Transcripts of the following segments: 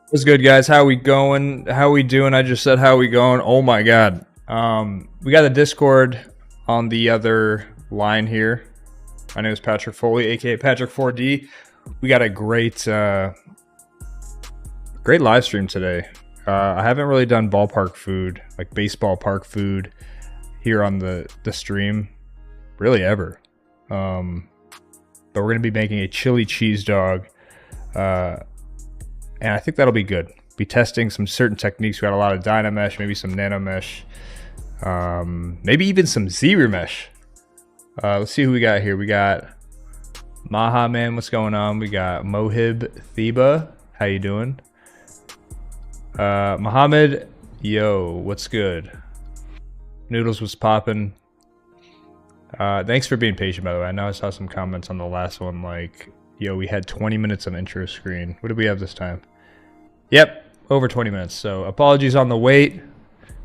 What's good, guys? How we going? How we doing? I just said how we going. Oh my god. We got the Discord on the other line here. My name is Patrick Foley, aka Patrick 4D. We got a great live stream today. I haven't really done ballpark food, like baseball park food, here on the stream, really ever. But we're gonna be making a chili cheese dog. And I think that'll be good. Be testing some certain techniques. We got a lot of Dynamesh, maybe some Nanomesh, maybe even some ZBrush. Let's see who we got here. We got Maha Man, what's going on? We got Mohib Theba, how you doing? Muhammad, yo, what's good? Noodles was popping. Thanks for being patient, by the way. I know I saw some comments on the last one, like, yo, we had 20 minutes of intro screen. What did we have this time? Yep, over 20 minutes. So apologies on the wait.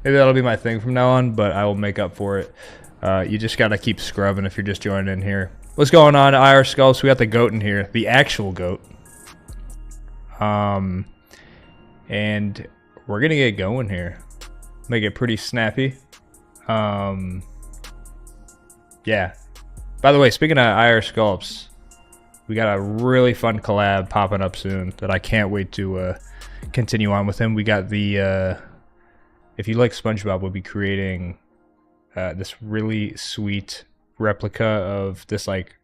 Maybe that'll be my thing from now on, but I will make up for it. You just got to keep scrubbing if you're just joining in here. What's going on, IR Sculpts? We got the goat in here, the actual goat. And we're going to get going here. Make it pretty snappy. Yeah. By the way, speaking of IR Sculpts, we got a really fun collab popping up soon that I can't wait to continue on with him. We got the, if you like SpongeBob, we'll be creating this really sweet replica of this like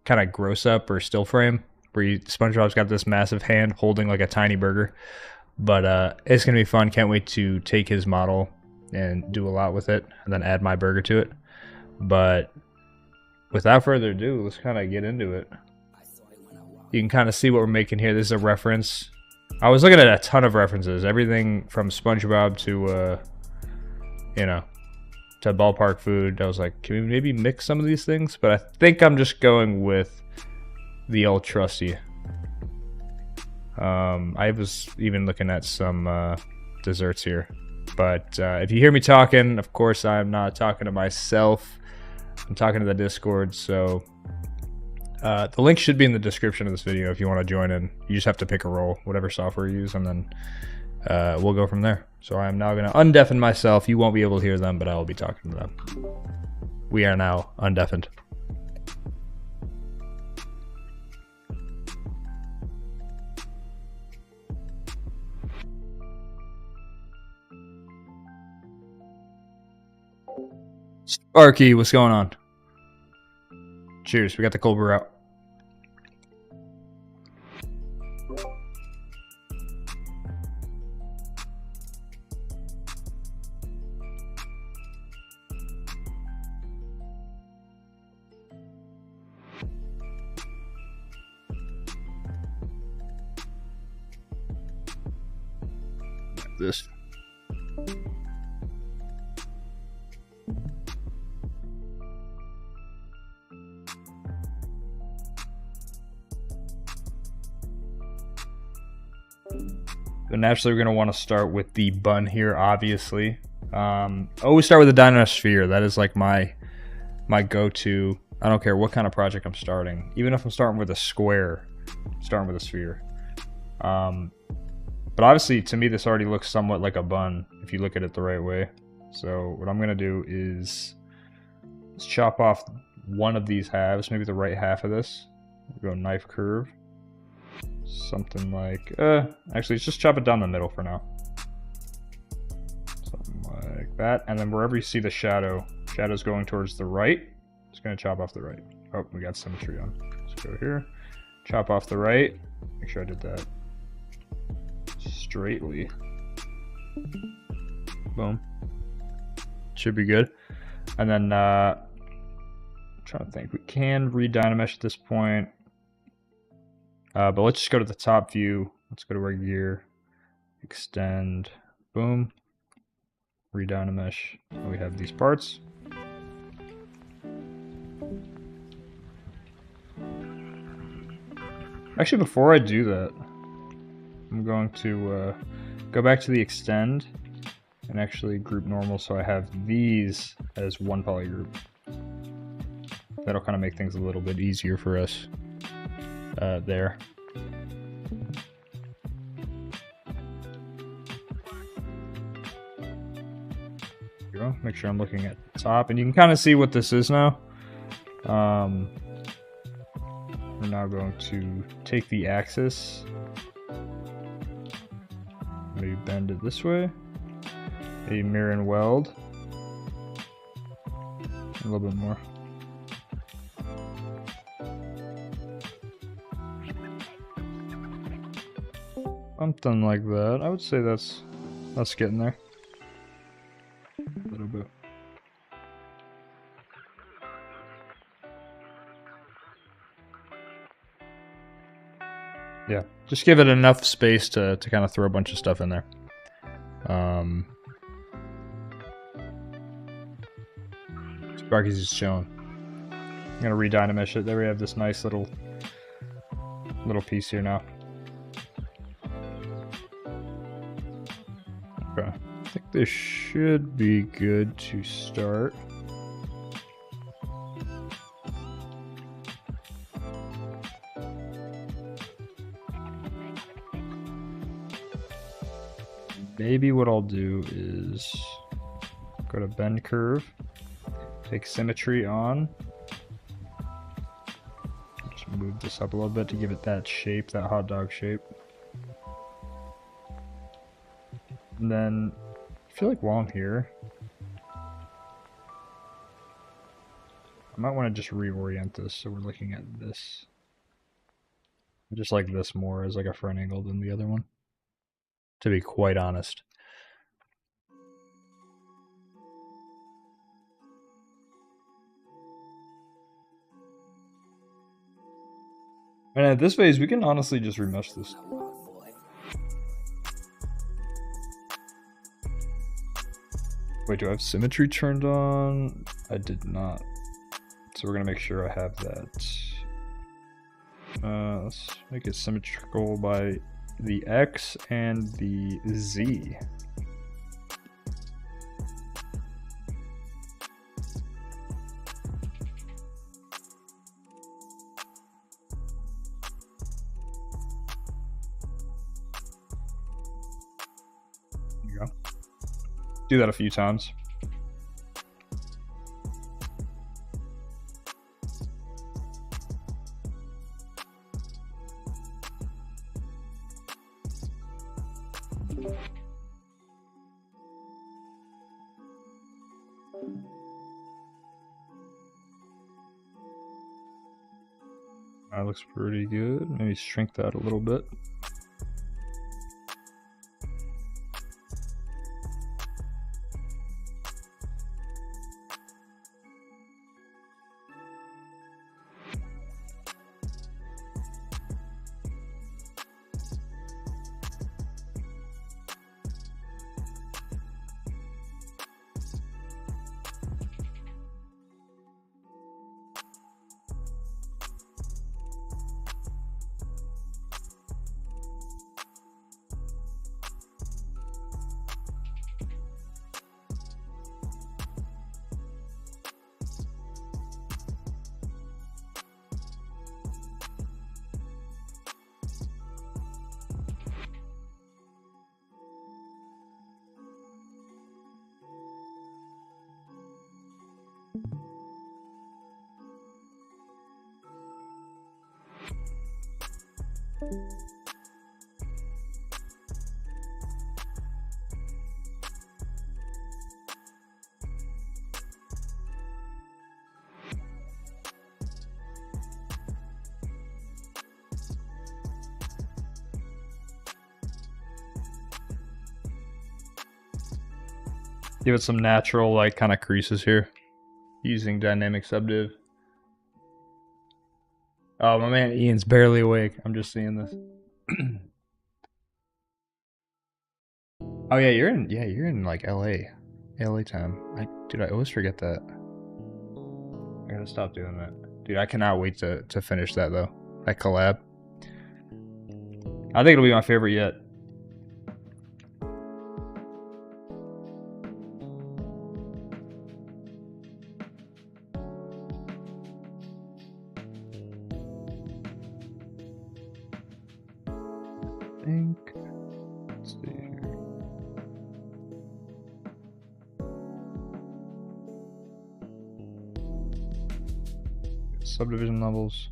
kind of gross up or still frame where SpongeBob's got this massive hand holding like a tiny burger. But it's going to be fun. Can't wait to take his model and do a lot with it and then add my burger to it. But without further ado, let's kind of get into it. You can kind of see what we're making here. This is a reference. I was looking at a ton of references. Everything from SpongeBob to, you know, to ballpark food. I was like, can we maybe mix some of these things? But I think I'm just going with the old trusty. I was even looking at some desserts here. But if you hear me talking, of course, I'm not talking to myself. I'm talking to the Discord, so the link should be in the description of this video if you want to join in. You just have to pick a role, whatever software you use, and then we'll go from there. So I am now going to undeafen myself. You won't be able to hear them, but I will be talking to them. We are now undeafened. Sparky, what's going on? Cheers, we got the cold brew out. This. But naturally, we're going to want to start with the bun here, obviously. Always start with the Dynamesh sphere. That is like my go-to. I don't care what kind of project I'm starting. Even if I'm starting with a square, I'm starting with a sphere. But obviously, to me, this already looks somewhat like a bun if you look at it the right way. So what I'm going to do is let's chop off one of these halves, maybe the right half of this. We'll go knife curve. Something like, actually, let's just chop it down the middle for now. Something like that. And then wherever you see the shadow, Shadow's going towards the right. Just gonna chop off the right. Oh, we got symmetry on. Let's go here. Chop off the right. Make sure I did that straightly. Boom. Should be good. And then I'm trying to think. We can re-dynamesh at this point. But let's just go to the top view. Let's go to our gear. Extend. Boom. Re-dynamesh. And we have these parts. Actually, before I do that, I'm going to go back to the extend and actually group normal so I have these as one poly group. That'll kind of make things a little bit easier for us there. There we go. Make sure I'm looking at the top, and you can kind of see what this is now. We're now going to take the axis, maybe bend it this way, a mirror and weld, a little bit more. Something like that. I would say that's getting there. A little bit. Yeah, just give it enough space to kind of throw a bunch of stuff in there. Sparky's just chilling. I'm gonna re-dynamesh it. There we have this nice little piece here now. Okay, I think this should be good to start. Maybe what I'll do is go to bend curve, take symmetry on, just move this up a little bit to give it that shape, that hot dog shape. And then I feel like while I'm here, I might want to just reorient this so we're looking at this. I just like this more as like a front angle than the other one, to be quite honest. And at this phase, we can honestly just remesh this. Wait, do I have symmetry turned on? I did not. So we're gonna make sure I have that. Let's make it symmetrical by the X and the Z. There you go. Do that a few times. That looks pretty good. Maybe shrink that a little bit. Give it some natural, like, kind of creases here. Using dynamic subdiv. Oh, my man Ian's barely awake. I'm just seeing this. Oh yeah, you're in like LA time. Dude, I always forget that. I gotta stop doing that. Dude, I cannot wait to finish that though. That collab. I think it'll be my favorite yet. Let's see here. Subdivision levels.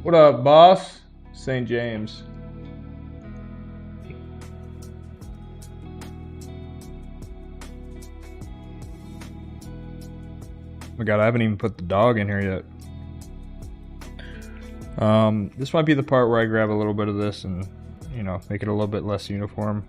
What up, boss? St. James. Oh my god, I haven't even put the dog in here yet. This might be the part where I grab a little bit of this and, you know, make it a little bit less uniform.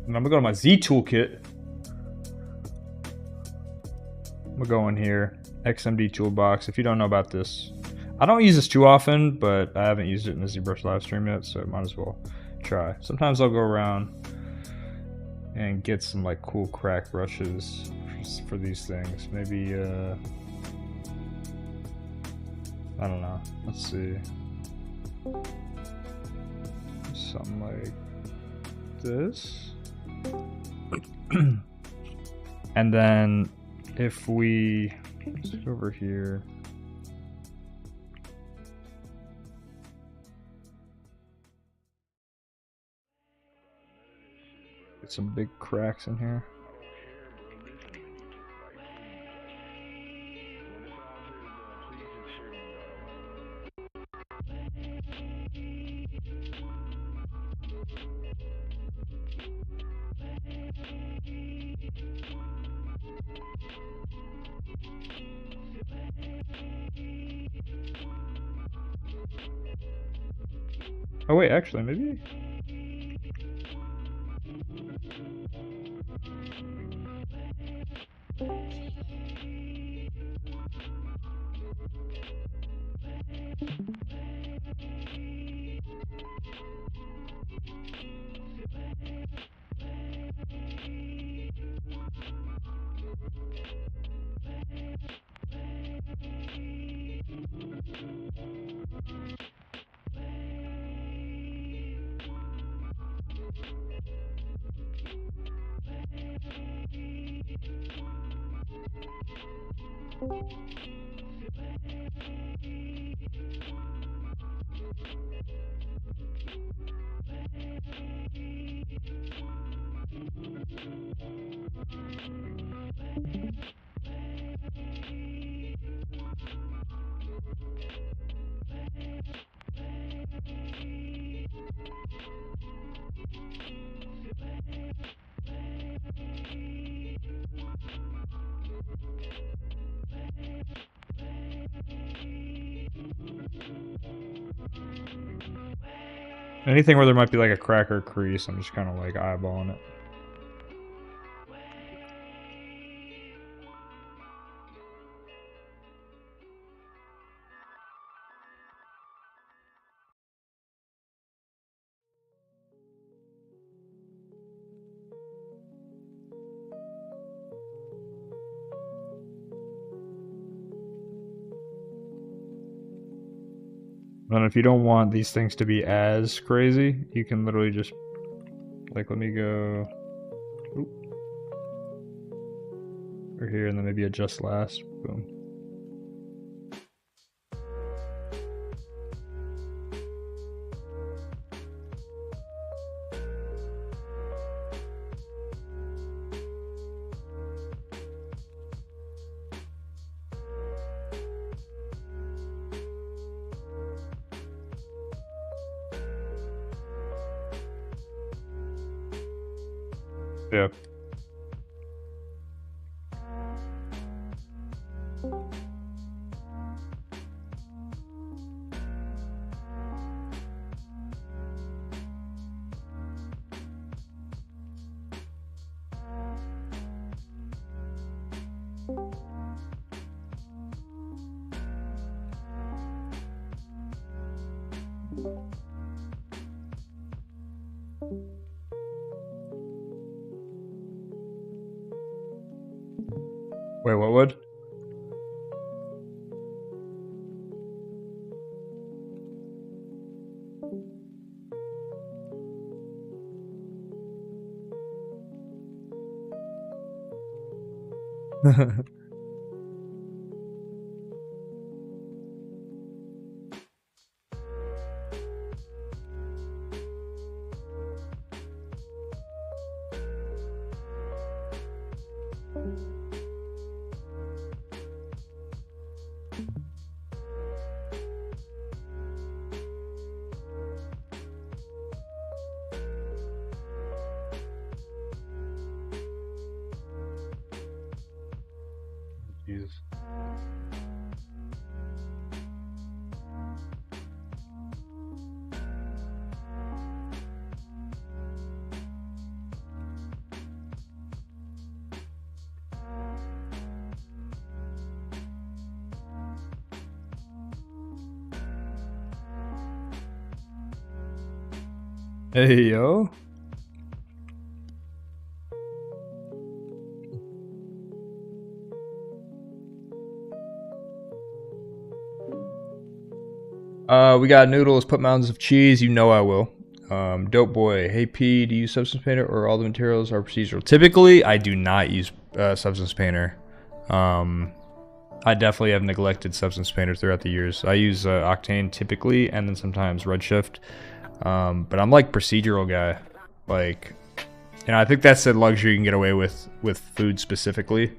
And I'm gonna go to my Z toolkit. I'm gonna go in here, XMD toolbox. If you don't know about this, I don't use this too often, but I haven't used it in the ZBrush live stream yet, so I might as well try. Sometimes I'll go around and get some like cool crack brushes for these things. Maybe I don't know. Let's see. Something like this. And then if we sit over here, get some big cracks in here. Oh wait, actually, maybe. Anything where there might be like a crack or crease, I'm just kind of like eyeballing it. And if you don't want these things to be as crazy, you can literally just, like, let me go over here and then maybe adjust last. Boom. Yeah. Wait, what would? Jesus. Hey, yo. We got noodles, put mountains of cheese. You know I will. Dope boy. Hey P, do you use Substance Painter or all the materials are procedural? Typically, I do not use Substance Painter. I definitely have neglected Substance Painter throughout the years. I use Octane typically, and then sometimes Redshift. But I'm like procedural guy. Like, and I think that's a luxury you can get away with food specifically.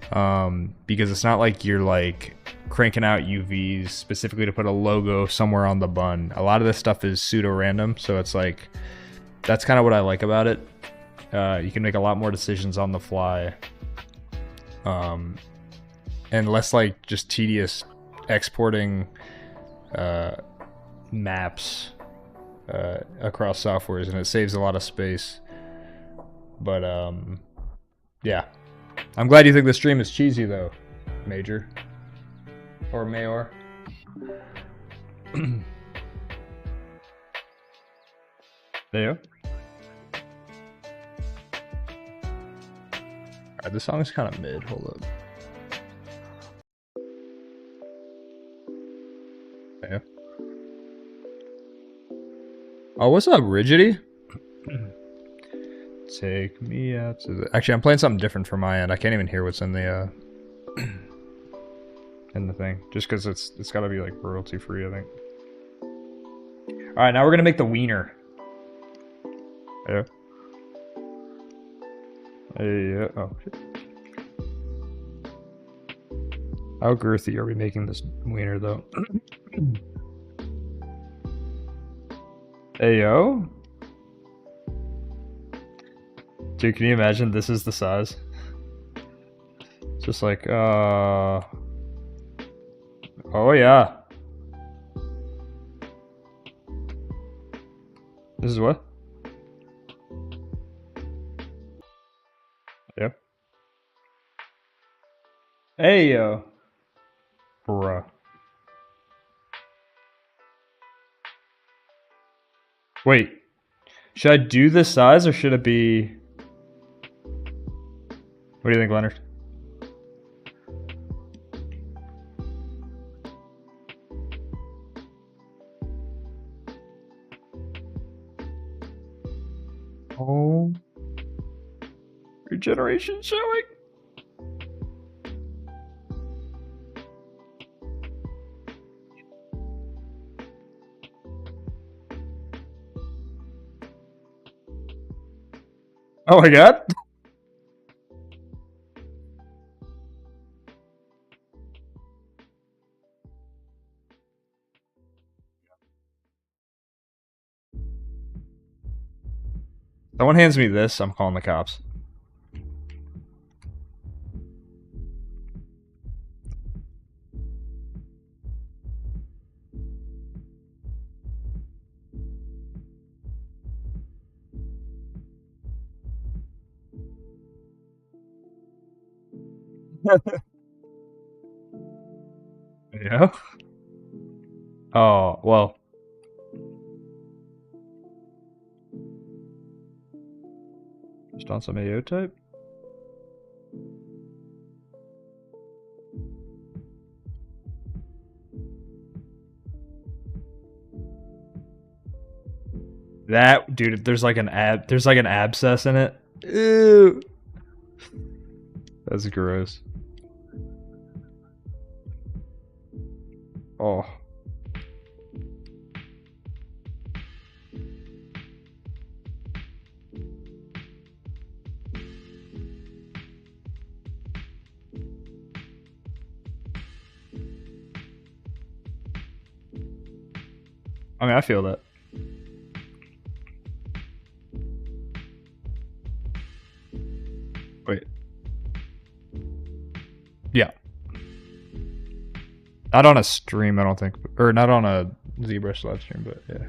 Because it's not like you're like cranking out UVs specifically to put a logo somewhere on the bun. A lot of this stuff is pseudo random, so it's like that's kind of what I like about it. You can make a lot more decisions on the fly, and less like just tedious exporting maps across softwares, and it saves a lot of space. But yeah, I'm glad you think the stream is cheesy though, Major or Mayor. There you go. Alright, this song is kind of mid. Hold up. Yeah. Oh, what's up, Rigidity? Take me out to the... Actually, I'm playing something different from my end. I can't even hear what's in the thing. Just because it's got to be like royalty free, I think. All right, now we're gonna make the wiener. Yeah. Hey, oh shit. How girthy are we making this wiener though? Hey yo. Dude, can you imagine this is the size? Just like, oh yeah. This is what? Yep. Hey yo. Bruh. Wait. Should I do this size or should it be... What do you think, Leonard? Oh. Regeneration showing. Oh my god. Someone hands me this, I'm calling the cops. Yeah. Oh, well. Just on some AO type? That dude, there's like an abscess in it. Ew. That's gross. Oh. I mean, I feel that. Wait. Yeah. Not on a stream, I don't think. Or not on a ZBrush live stream, but yeah.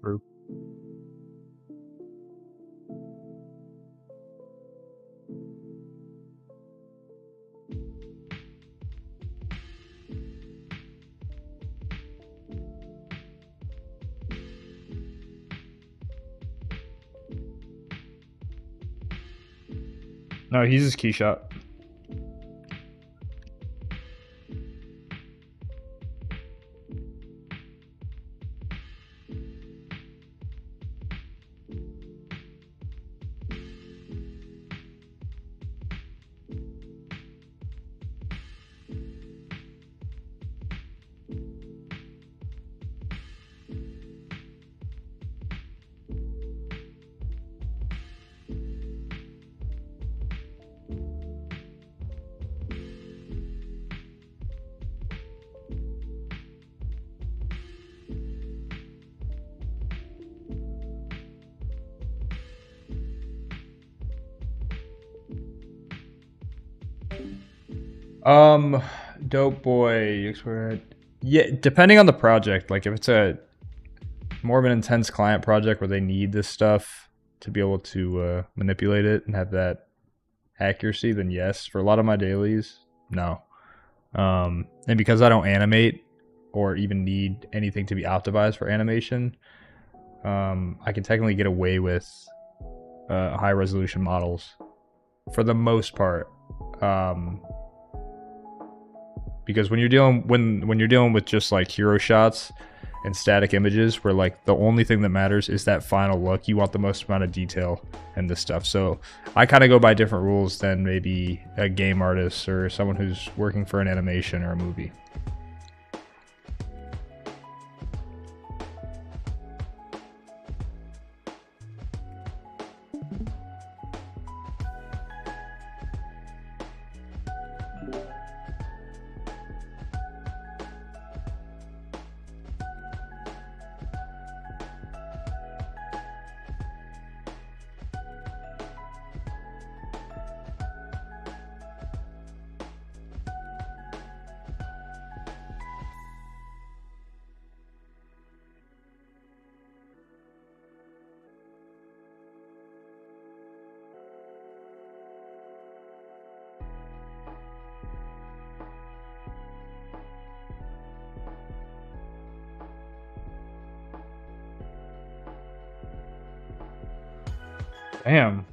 True. No, he's his key shot. Um, Dope Boy. Yeah, depending on the project. Like if it's a more of an intense client project where they need this stuff to be able to manipulate it and have that accuracy, then yes. For a lot of my dailies, no. And because I don't animate or even need anything to be optimized for animation, I can technically get away with high resolution models for the most part. Because when you're dealing with just like hero shots and static images where like the only thing that matters is that final look, you want the most amount of detail in this stuff. So I kind of go by different rules than maybe a game artist or someone who's working for an animation or a movie. Damn.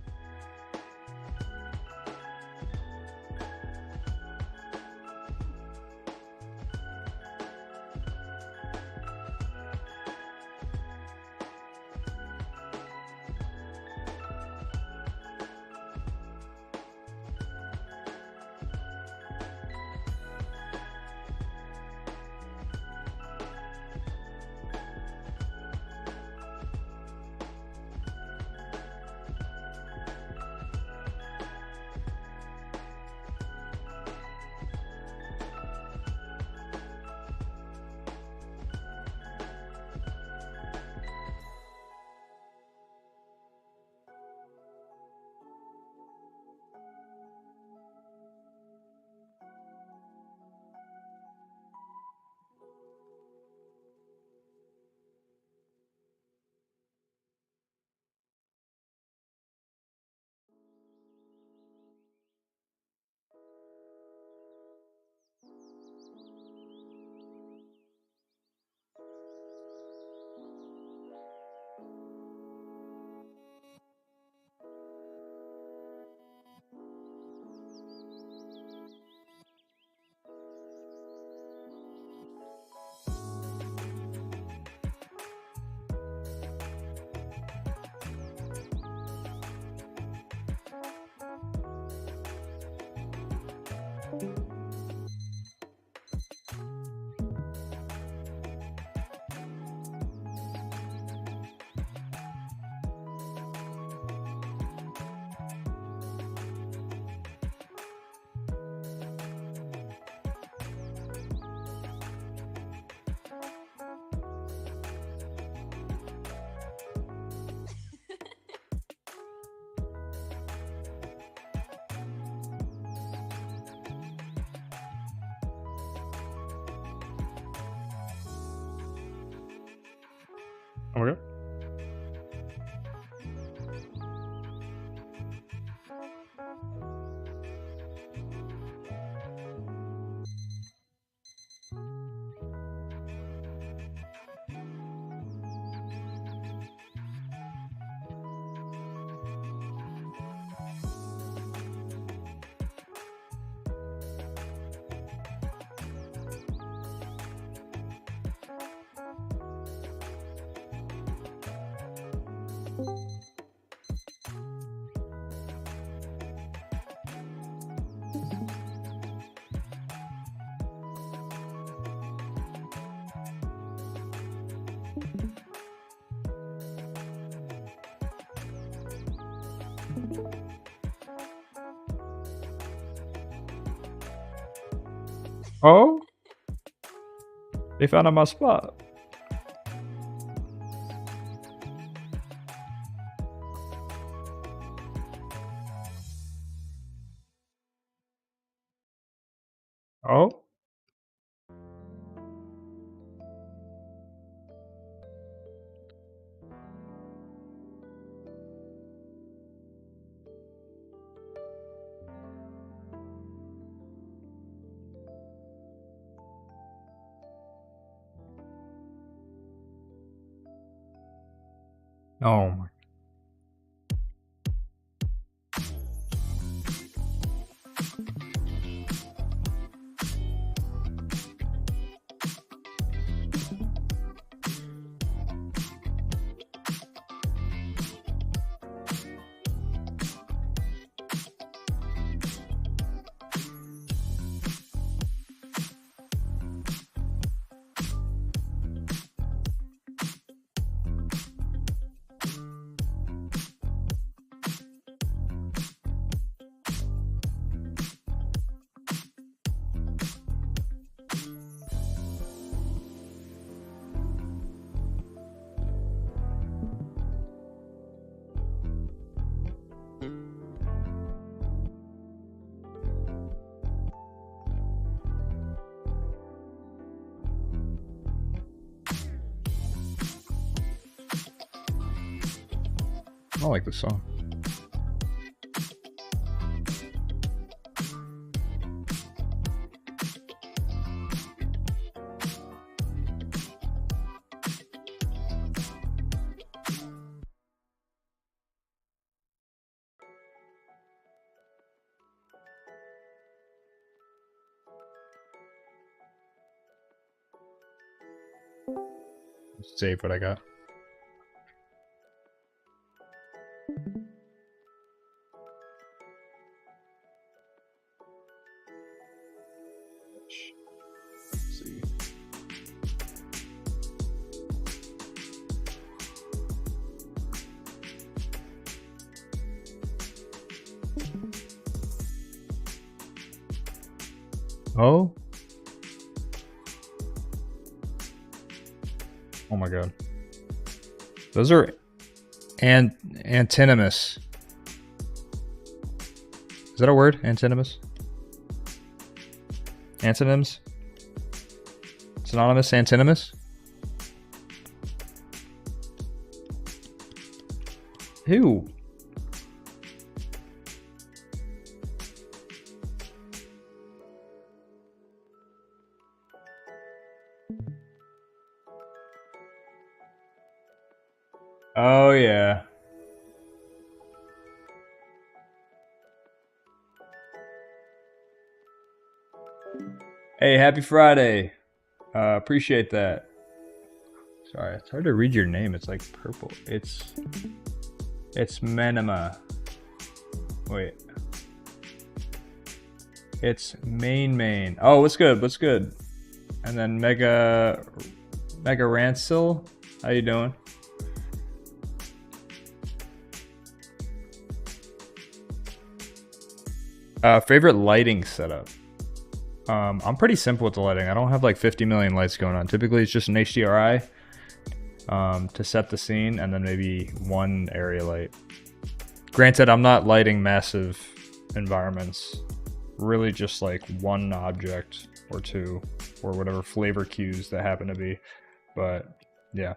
Okay. Oh, they found out my spot. Oh. Oh my. I don't like this song. Save what I got. Let's see. Oh. Oh my god. Those are antinomous. Is that a word? Antinomous? Antonyms? Synonymous? Antinomous? Who? Oh yeah. Hey, happy Friday. Appreciate that. Sorry, it's hard to read your name. It's like purple. It's Menema. Wait. It's main. Oh, what's good? What's good? And then Mega Rancil. How you doing? Favorite lighting setup. I'm pretty simple with the lighting. I don't have like 50 million lights going on. Typically it's just an HDRI to set the scene and then maybe one area light. Granted, I'm not lighting massive environments. Really just like one object or two or whatever flavor cues that happen to be. But yeah.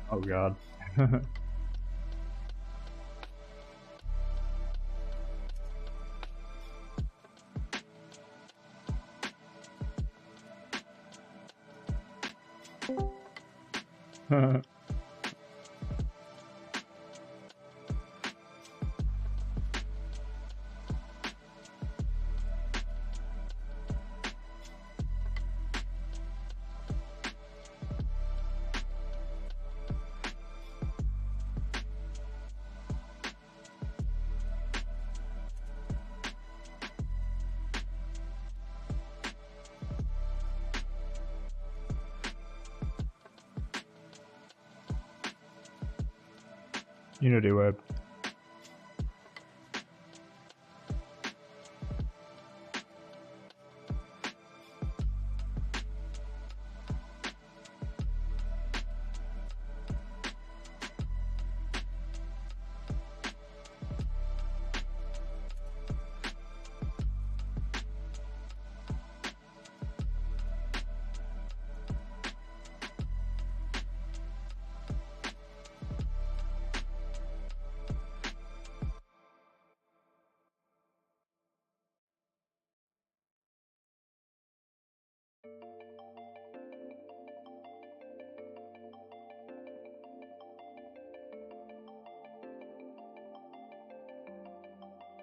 Oh god. Unity Web.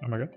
Oh my god.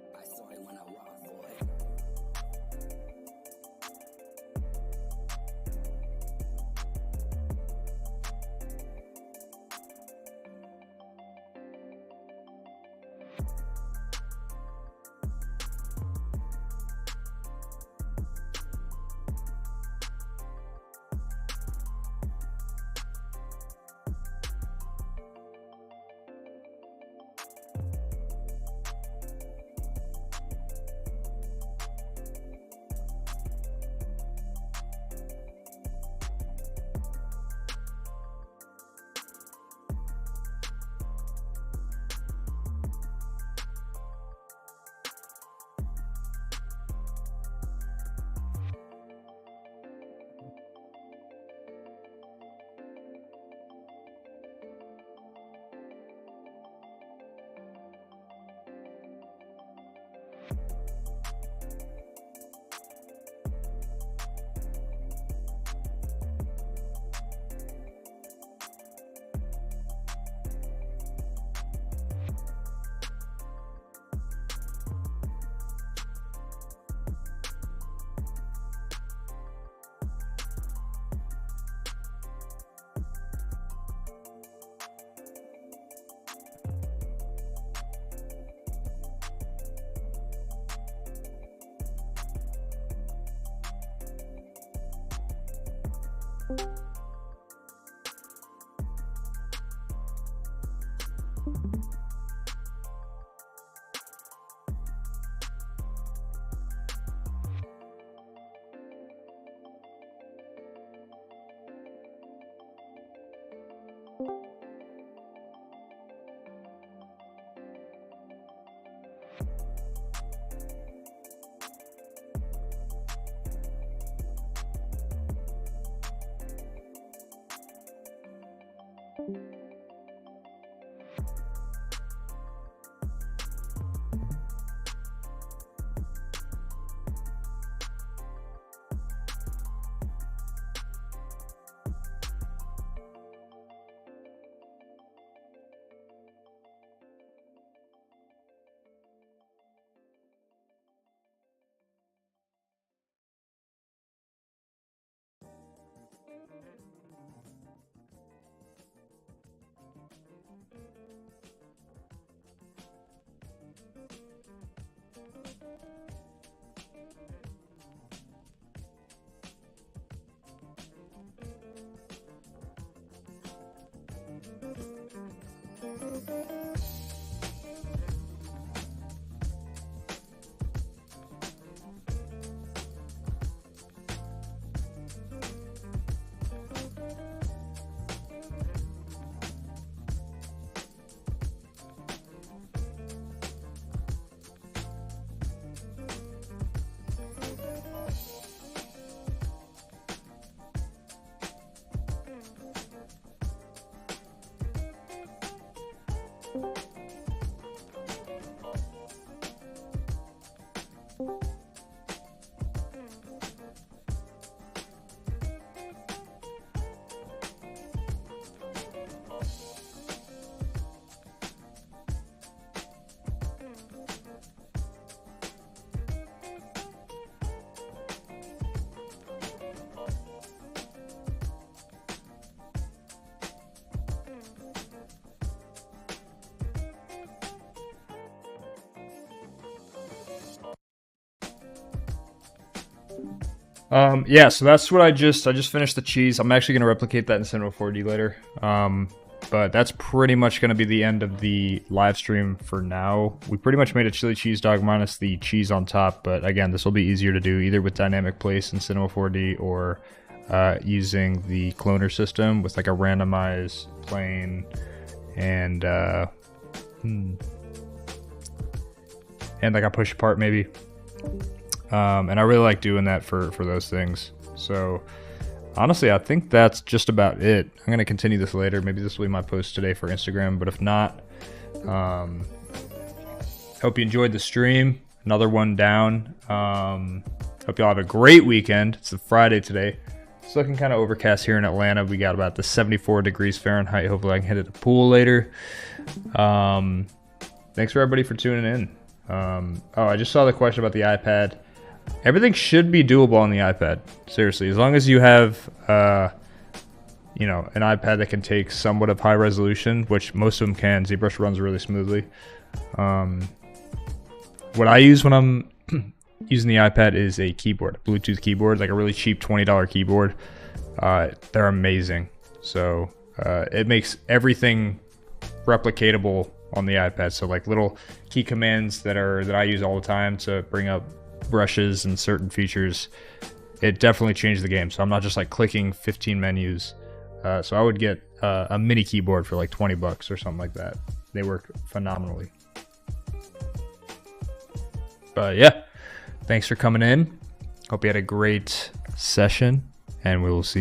Yeah, so that's what I just finished the cheese. I'm actually gonna replicate that in Cinema 4D later. But that's pretty much gonna be the end of the live stream for now. We pretty much made a chili cheese dog minus the cheese on top, but again, this will be easier to do either with dynamic place in Cinema 4D or using the cloner system with like a randomized plane and like a push apart maybe. And I really like doing that for those things. So honestly, I think that's just about it. I'm going to continue this later. Maybe this will be my post today for Instagram, but if not, hope you enjoyed the stream. Another one down. Hope y'all have a great weekend. It's a Friday today. It's looking kind of overcast here in Atlanta. We got about the 74 degrees Fahrenheit. Hopefully I can hit at the pool later. Thanks for everybody for tuning in. Oh, I just saw the question about the iPad. Everything should be doable on the iPad. Seriously, as long as you have, you know, an iPad that can take somewhat of high resolution, which most of them can. ZBrush runs really smoothly. What I use when I'm using the iPad is a keyboard, a Bluetooth keyboard, like a really cheap $20 keyboard. They're amazing. So it makes everything replicatable on the iPad. So like little key commands that I use all the time to bring up brushes and certain features, it definitely changed the game. So I'm not just like clicking 15 menus. So I would get a mini keyboard for like $20 or something like that. They work phenomenally. But yeah, thanks for coming in. Hope you had a great session, and we will see you.